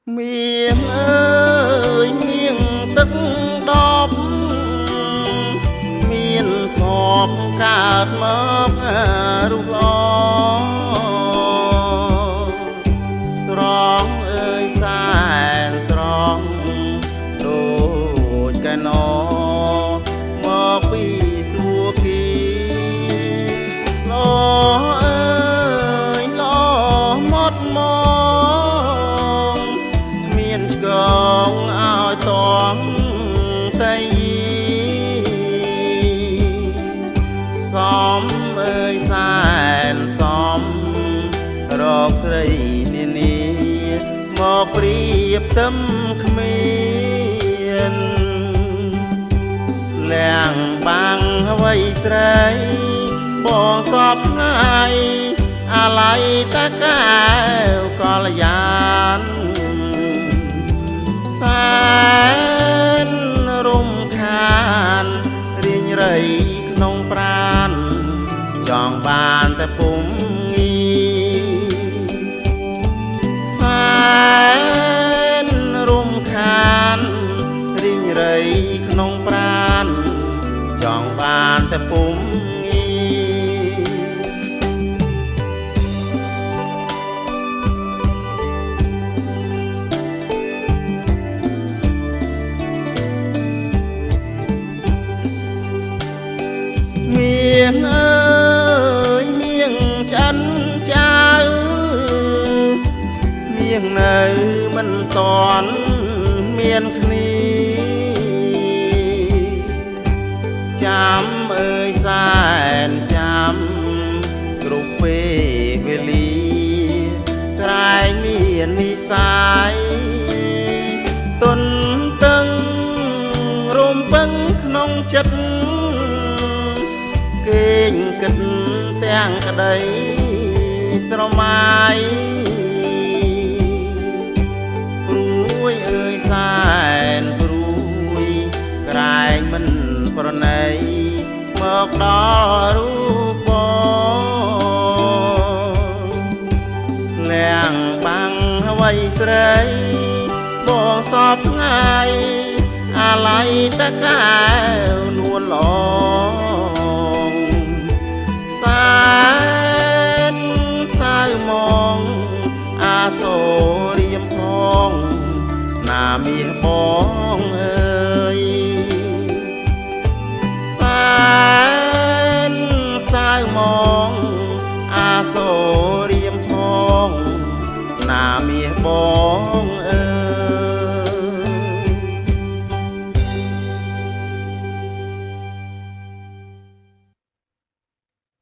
Miền ơi miền tức đóp miền khọp cát mấp rục lo strong ơi sai strong đôi cái nó mơ pi xua kỳ lo ơi lo mót mong miền công ao toán tây xóm ơi sàn xóm rọc sấyนี่មកព្រៀបទឹមគ្មានលាំងបាំងអ្វីស្រីបងសពថ្ងៃអាឡ័យតាកែវកលយានសែនរំខានរៀងរៃក្នុងប្រានចង់បានតែពុំងាសែនរំខានរៀងរៃក្នុងប្រានចង់បានតែពុំเมียงเอ้ยเมียงฉันเจ้าเมียงในมันตอนเมียนคนีจำเอ้ยแสนจำกรุบเวกเวลีกลายเมียนนิสัยต้นตึงรมปังขนงจัดគេងគិតទាំងក្តីស្រមៃព្រួយអើយសែនព្រួយក្រែងមិនប្រណីមកដល់រូបបងលាំងបាំងអ្វីស្រីបងសពថ្ងៃអាឡ័យតកែវនួនឡសែនសៅมองអាសូរៀមផងណាមាសបងអើយ